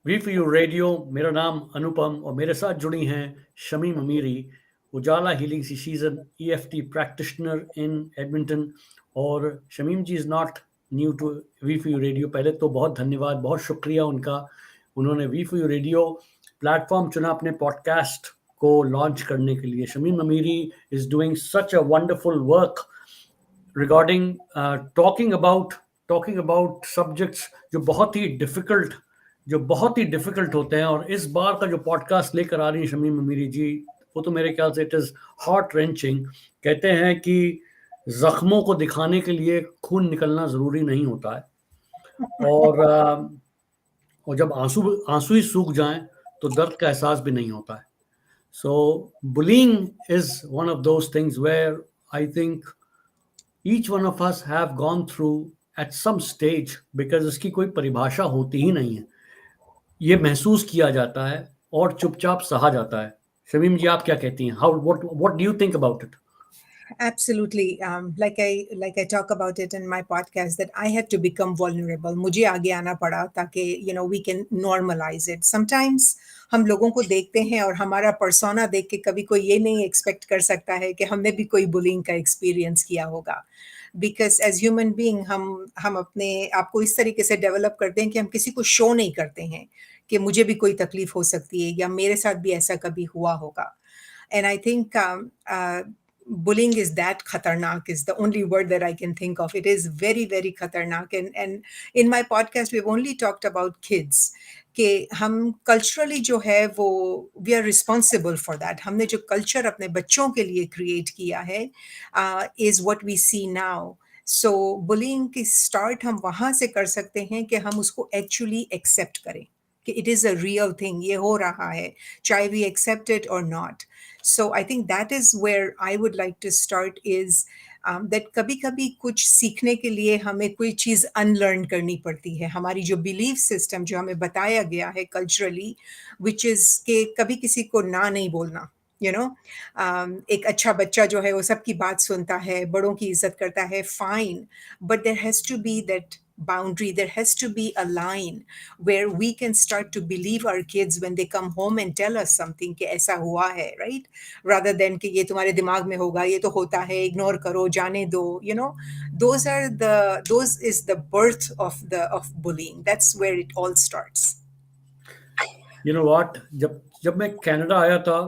We for you radio. मेरा नाम अनुपम और मेरे साथ जुड़ी हैं Shamim Amiri, Ujala healing season EFT practitioner in Edmonton. और Shamim ji is not new to V for you radio. पहले तो बहुत धन्यवाद, बहुत शुक्रिया उनका। उन्होंने V for you radio platform चुना अपने पॉडकास्ट को लॉन्च करने के लिए। शमीम अमीरी is doing such a wonderful work regarding talking about subjects जो बहुत ही डिफिकल्ट होते हैं। और इस बार का जो पॉडकास्ट लेकर आ रही है शमीम अमीरी जी, वो तो मेरे ख्याल से इट इज़ हार्ट रेंचिंग। कहते हैं कि जख्मों को दिखाने के लिए खून निकलना ज़रूरी नहीं होता है, और जब आंसू आंसू ही सूख जाएं तो दर्द का एहसास भी नहीं होता है। So bullying is one of those things where I think each one of us have gone through at some stage, because इसकी कोई परिभाषा होती ही नहीं है। ये महसूस किया जाता है और चुपचाप सहा जाता है। शमीम जी, आप क्या कहती हैं? How what do you think about it? Absolutely. Like I talk about it in my podcast that I had to become vulnerable. मुझे आगे आना पड़ा ताकि we can normalize it. Sometimes हम लोगों को देखते हैं और हमारा persona देख के कभी कोई ये नहीं expect कर सकता है कि हमने भी कोई bullying का experience किया होगा. Because as human being हम अपने आप को इस तरीके से develop करते हैं कि हम किसी को show नहीं करते हैं कि मुझे भी कोई तकलीफ हो सकती है या मेरे साथ भी ऐसा कभी हुआ होगा. And I think bullying is that khatarnak is the only word that I can think of. It is very, very khatarnak. And in my podcast, we've only talked about kids. कि हम culturally जो है वो we are responsible for that. हमने जो culture अपने बच्चों के लिए create किया है is what we see now. So bullying की start हम वहाँ से कर सकते हैं कि हम उसको actually accept करें कि it is a real thing, ये हो रहा है, चाहे we accept it or not. So I think that is where I would like to start is that कभी-कभी कुछ सीखने के लिए हमें कोई चीज़ unlearn करनी पड़ती है। हमारी जो belief system जो हमें बताया गया है culturally, which is कि कभी किसी को ना नहीं बोलना। एक अच्छा बच्चा जो है वो सबकी बात सुनता है, बड़ों की इज्जत करता है, fine. But there has to be that boundary. There has to be a line where we can start to believe our kids when they come home and tell us something कि ऐसा हुआ है, right? Rather than कि ये तुम्हारे दिमाग में होगा, ये तो होता है, ignore करो, जाने दो, those is the birth of bullying. That's where it all starts. You know what, जब मैं कनाडा आया था,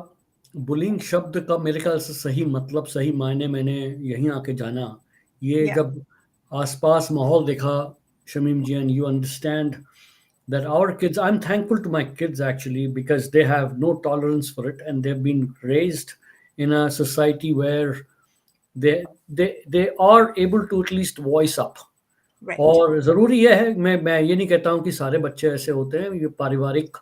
बुलिंग शब्द का मेरे ख्याल से सही मतलब, सही मायने मैंने यहीं आके जाना। ये Yeah. जब आसपास माहौल देखा शमीम जी, and you understand that our kids, I'm thankful to my kids actually, because they have no tolerance for it and they've been raised in a society where they are able to at least voice up. Right. और ज़रूरी यह है, मैं ये नहीं कहता हूँ कि सारे बच्चे ऐसे होते हैं। ये पारिवारिक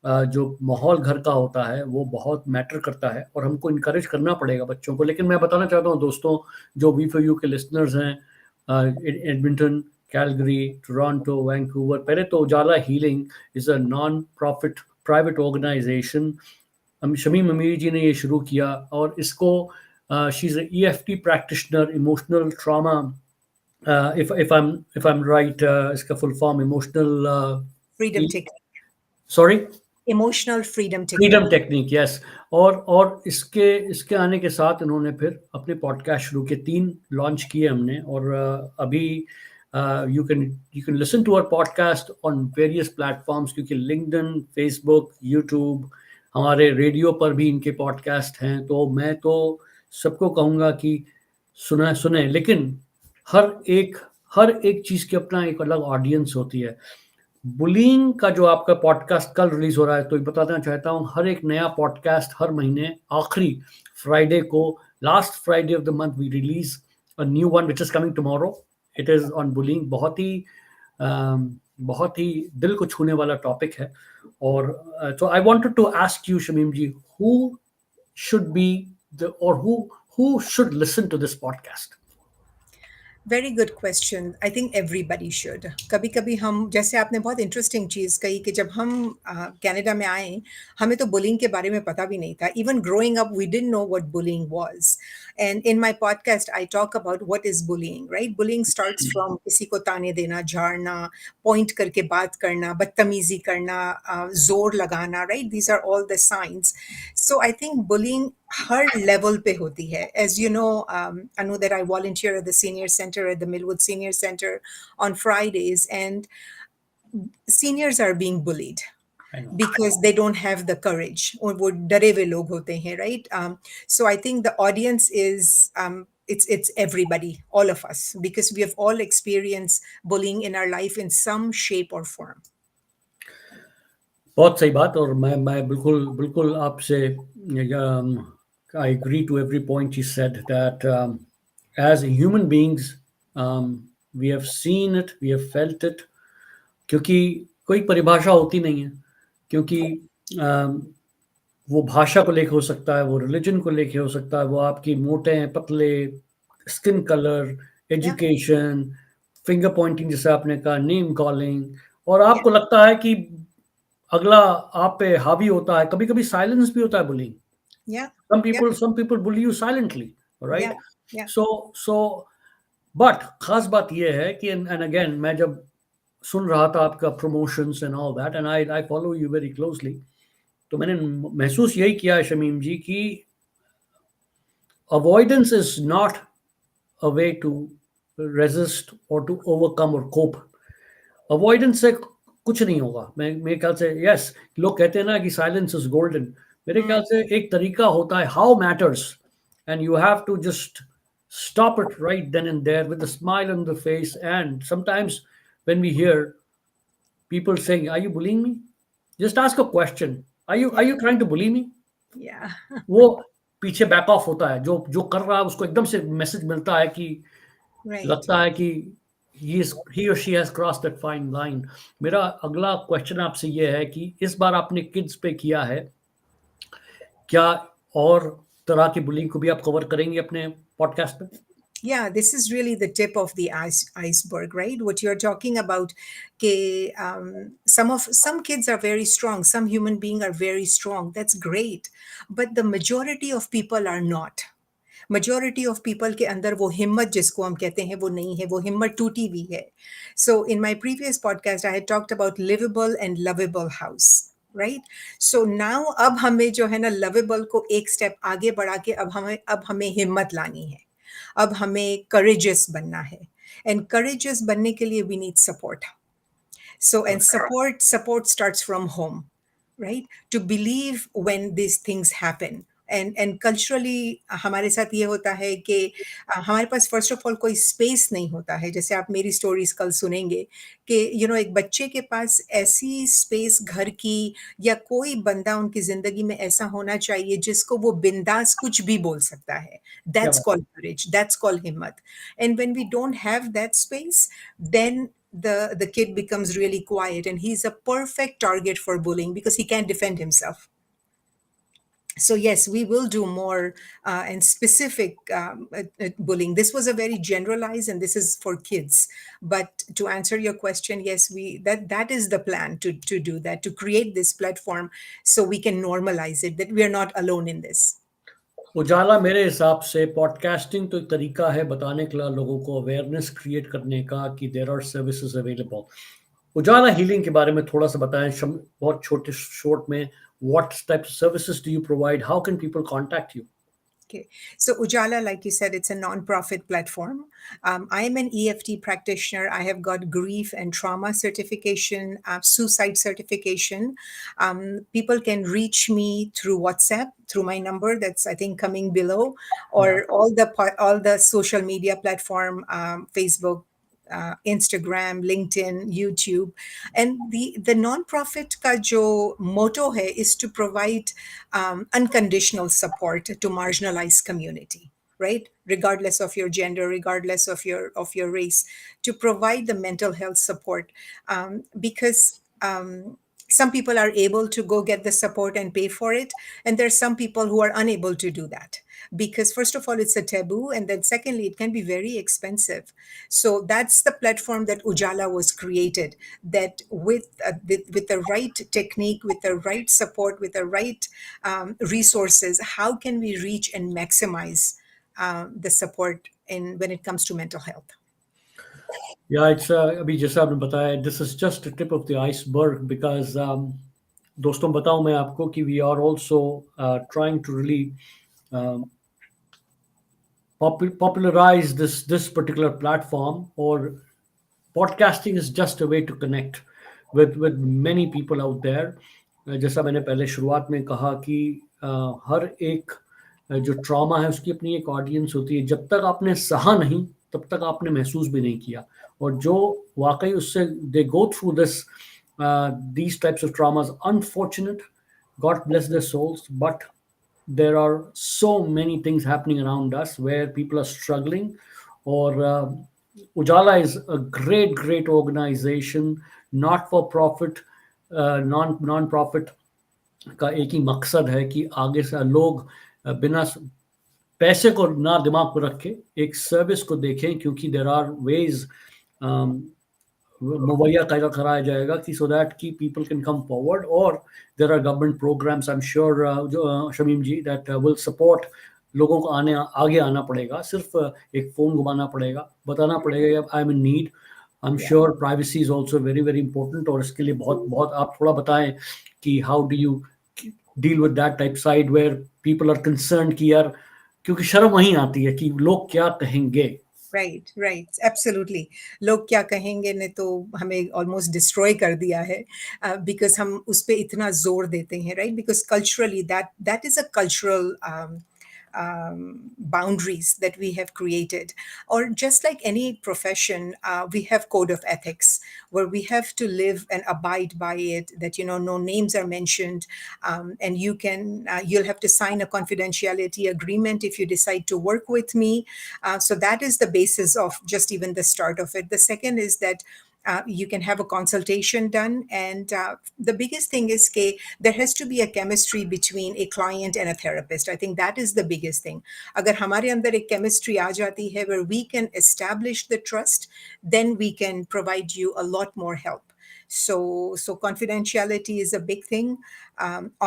जो माहौल घर का होता है वो बहुत मैटर करता है और हमको इनकरेज करना पड़ेगा बच्चों को। लेकिन मैं बताना चाहता हूँ दोस्तों, जो वी फॉर यू के लिसनर्स हैं, एडमिंटन, कैलगरी, टोरंटो, वैंकूवर, पहले तो Ujala healing is a non profit private organization. Shamim Amiri ji ने ये शुरू किया और इसको she is EFT practitioner emotional trauma, if I'm right, इसका full form emotional Freedom technique. sorry, Emotional freedom technique. Freedom technique, yes. और इसके आने के साथ इन्होंने फिर अपने पॉडकास्ट शुरू किए, 3 लॉन्च किए हमने। और अभी you can listen to our podcast on various platforms, क्योंकि लिंक्डइन, फेसबुक, यूट्यूब, हमारे रेडियो पर भी इनके पॉडकास्ट हैं। तो मैं तो सबको कहूँगा कि सुने, लेकिन हर एक चीज़ की अपना एक अलग ऑडियंस होती है। बुलिंग का जो आपका पॉडकास्ट कल रिलीज हो रहा है, तो बताना चाहता हूँ, हर एक नया पॉडकास्ट हर महीने आखिरी फ्राइडे को, last Friday of the month, we release a new one which is coming tomorrow. It is on bullying. बहुत ही दिल को छूने वाला टॉपिक है। और तो I wanted to ask you Shamim ji, who should be who should listen to this podcast? Very good question. I think everybody should. कभी कभी हम, जैसे आपने बहुत इंटरेस्टिंग चीज़ कही कि जब हम कनाडा में आए, हमें तो बुलिंग के बारे में पता भी नहीं था। Even growing up we didn't know what bullying was. And in my podcast I talk about what is bullying, right? Bullying starts from किसी को ताने देना, झाड़ना, पॉइंट करके बात करना, बदतमीजी करना, जोर लगाना, right? These are all the signs. So I think bullying हर level पे होती है. As you know, I know that I volunteer at the senior center at the Millwood Senior Center on Fridays, and seniors are being bullied I know. because they don't have the courage. और वो डरे हुए लोग होते हैं, right? So I think the audience is it's everybody, all of us, because we have all experienced bullying in our life in some shape or form. बहुत सही बात। और मैं बिल्कुल बिल्कुल आपसे I agree to every point you said that as human beings we have seen it, we have felt it, क्योंकि कोई परिभाषा होती नहीं है। क्योंकि um, वो भाषा को लेके हो सकता है, वो रिलीजन को लेके हो सकता है, वो आपकी मोटे हैं पतले, skin colour, Yeah, education, finger Poynting जैसे आपने कहा, नेम कॉलिंग, और yeah, आपको लगता है कि अगला आप पे हावी होता है। कभी-कभी साइलेंस भी होता है bullying. yeah, yeah, some people bully you silently, yeah, right? yeah. So but खास बात ये है कि एंड अगेन मैं जब सुन रहा था आपका promotions and all that, and I follow you very closely, तो मैंने महसूस यही किया है शमीम जी कि avoidance is not a way to resist और टू ओवरकम और कोप। अवॉइडेंस से कुछ नहीं होगा। मैं मेरे ख्याल से यस, लोग कहते हैं ना कि साइलेंस इज गोल्डन। मेरे ख्याल Mm, से एक तरीका होता है how matters, and you have to just stop it right then and there with a smile on the face. And sometimes when we hear people saying, are you bullying me, just ask a question, yeah, are you trying to bully me? yeah. वो पीछे back of होता है। जो जो कर रहा है उसको एकदम से मैसेज मिलता है कि Right. लगता है कि he or she has crossed that fine line। मेरा अगला क्वेश्चन आपसे ये है कि इस बार आपने किड्स पे किया है, क्या और तरह की बुलिंग को भी आप कवर करेंगे अपने पॉडकास्ट पे? Yeah, this is really the tip of the iceberg, right? What you're talking about, some kids are very strong, some human beings are very strong. That's great, but the majority of people are not. Majority of people के अंदर वो हिम्मत जिसको हम कहते हैं वो नहीं है, वो हिम्मत टूटी हुई है. So in my previous podcast I had talked about livable and lovable house, right? So now अब हमें जो है ना lovable को एक step आगे बढ़ा के अब हमें हिम्मत लानी है. अब हमें courageous बनना है. And courageous बनने के लिए we need support. So, and support starts from home, right? To believe when these things happen. And culturally हमारे साथ ये होता है कि हमारे पास फर्स्ट ऑफ ऑल कोई स्पेस नहीं होता है। जैसे आप मेरी स्टोरीज कल सुनेंगे कि एक बच्चे के पास ऐसी स्पेस घर की या कोई बंदा उनकी जिंदगी में ऐसा होना चाहिए जिसको वो बिंदास कुछ भी बोल सकता है। क्या दैट्स बात कॉल्ड करेज, दैट्स कॉल्ड हिम्मत। And when we don't have that space, then the kid becomes really quiet, and he's a perfect target for bullying because he can't defend himself. So yes, we will do more and specific bullying. This was a very generalized, and this is for kids. But to answer your question, yes, we that is the plan, to do that, to create this platform so we can normalize it, that we are not alone in this. उजाला मेरे हिसाब से podcasting तो एक तरीका है बताने के लिए, लोगों को अवेयरनेस क्रिएट करने का कि there are services available. Ujala Healing के बारे में थोड़ा सा बताएं बहुत छोटे शॉर्ट में। What type of services do you provide, how can people contact you? Okay, so Ujala, like you said, it's a non-profit platform. I am an EFT practitioner. I have got grief and trauma certification, suicide certification. People can reach me through WhatsApp, through my number that's, I think, coming below, या or all the social media platform, Facebook, Instagram, LinkedIn, YouTube. And the nonprofit का जो motto है is to provide unconditional support to marginalized community, right? Regardless of your gender, regardless of your race, to provide the mental health support, because Some people are able to go get the support and pay for it, and there's some people who are unable to do that because first of all it's a taboo, and then secondly it can be very expensive. So that's the platform that Ujala was created, that with the right technique, with the right support, with the right resources, how can we reach and maximize the support in when it comes to mental health. Yeah, it's अभी जैसा आपने बताया, this is just a tip of the iceberg because दोस्तों बताऊं मैं आपको कि we are also trying to really um, popularize this particular platform, or podcasting is just a way to connect with many people out there. जैसा मैंने पहले शुरुआत में कहा कि हर एक जो ट्रॉमा है उसकी अपनी एक ऑडियंस होती है. जब तक आपने सहा नहीं तब तक आपने महसूस भी नहीं किया, और जो वाकई उससे they go through this these types of traumas, unfortunate, God bless their souls, but there are so many things happening around us where people are struggling. Or Ujala is a great organization, not for profit, non profit. का एक ही मकसद है कि आगे से लोग बिना पैसे को ना दिमाग पर रखे एक सर्विस को देखें, क्योंकि देर आर वेज मुहैया कराया जाएगा कि सो दैट की पीपल कैन कम फॉरवर्ड. और there are government programmes, I am sure Shamim ji, that will support. लोगों को आगे आना पड़ेगा, सिर्फ एक फोन घुमाना पड़ेगा, बताना पड़ेगा I am in need. I am sure privacy is also very very important, और इसके लिए बहुत बहुत आप थोड़ा बताएं कि how do you deal with that type side where people are concern कि यार, क्योंकि शर्म वहीं आती है कि लोग क्या कहेंगे. Right right absolutely. लोग क्या कहेंगे ने तो हमें ऑलमोस्ट डिस्ट्रॉय कर दिया है बिकॉज हम उस पर इतना जोर देते हैं, right, because culturally that is a cultural boundaries that we have created. Or just like any profession, we have code of ethics where we have to live and abide by it, that, you know, no names are mentioned, and you'll have to sign a confidentiality agreement if you decide to work with me. So that is the basis of just even the start of it. The second is that you can have a consultation done. And the biggest thing is there has to be a chemistry between a client and a therapist. I think that is the biggest thing. Agar hamare andar ek chemistry aa jati hai where we can establish the trust, then we can provide you a lot more help. So confidentiality is a big thing.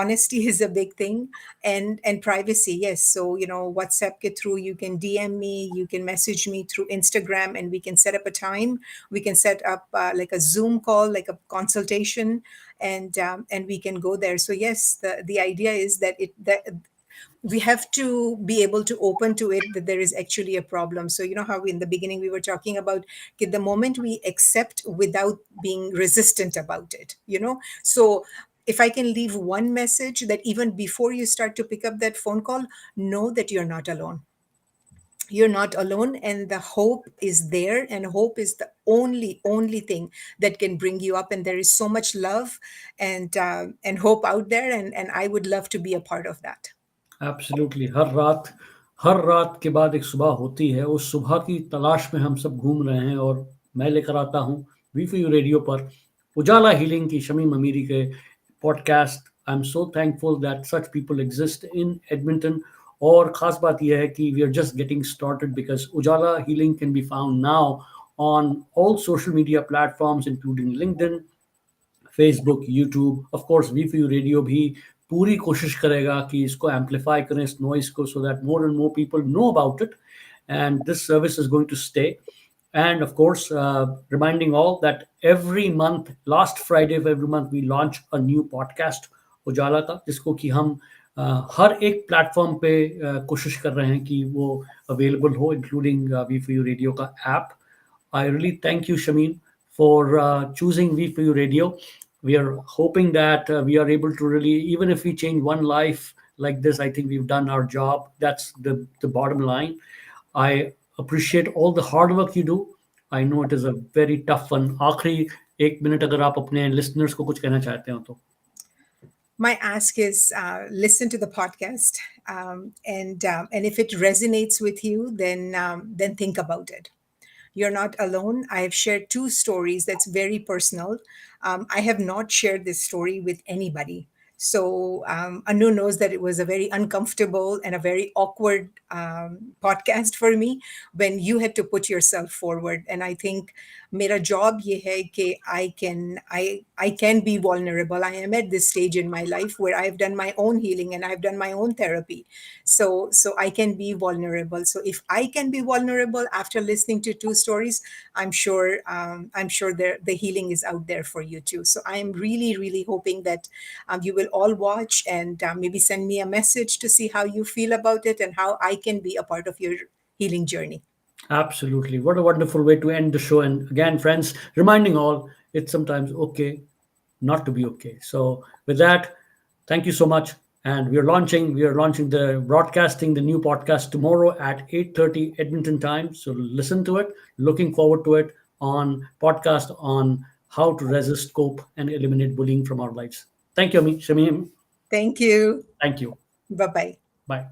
Honesty is a big thing, and privacy. Yes. So, you know, WhatsApp ke through, you can DM me, you can message me through Instagram, and we can set up a time. We can set up like a Zoom call, like a consultation, and we can go there. So yes, the idea is that we have to be able to open to it, that there is actually a problem. So, you know how in the beginning we were talking about the moment we accept without being resistant about it, you know. So if I can leave one message, that even before you start to pick up that phone call, know that you're not alone. You're not alone, and the hope is there, and hope is the only thing that can bring you up. And there is so much love and hope out there, and I would love to be a part of that. Absolutely. हर रात के बाद एक सुबह होती है, उस सुबह की तलाश में हम सब घूम रहे हैं, और मैं लेकर आता हूँ वी4यू रेडियो पर उजाला हीलिंग की शमीम अमीरी के podcast. I am so thankful that such people exist in Edmonton. और ख़ास बात यह है कि we are just getting started because Ujala healing can be found now on all social media platforms including LinkedIn, Facebook, YouTube. Of course वी4यू radio भी पूरी कोशिश करेगा कि इसको एम्पलीफाई करें इस नॉइस को, so that more and more people know about it, and this service is going to stay. And of course, reminding all that every month, last Friday of every month, we launch a new podcast, उजाला का, जिसको कि हम हर एक platform पे कोशिश कर रहे हैं कि वो अवेलेबल हो, इंक्लूडिंग वी4यू रेडियो का app. I really thank you Shamim for choosing V4U Radio. We are hoping that we are able to really, even if we change one life like this, I think we've done our job. That's the bottom line. I appreciate all the hard work you do. I know it is a very tough one. आखिरी एक minute अगर आप अपने listeners को कुछ कहना चाहते हो तो. My ask is listen to the podcast, and if it resonates with you, then think about it. You're not alone. I have shared 2 stories that's very personal. I have not shared this story with anybody. So Anu knows that it was a very uncomfortable and a very awkward podcast for me when you had to put yourself forward. And I think मेरा job ये है कि I can be vulnerable. I am at this stage in my life where I've done my own healing and I've done my own therapy. So I can be vulnerable. So if I can be vulnerable after listening to 2 stories, I'm sure the healing is out there for you too. So I am really, really hoping that you will all watch and maybe send me a message to see how you feel about it and how I can be a part of your healing journey. Absolutely. What a wonderful way to end the show. And again, friends, reminding all, it's sometimes okay not to be okay. So with that, thank you so much. And we are launching the broadcasting the new podcast tomorrow at 8:30 Edmonton time. So listen to it. Looking forward to it on podcast on how to resist, cope, and eliminate bullying from our lives. Thank you, Shamim. Thank you. Thank you. Bye bye. Bye.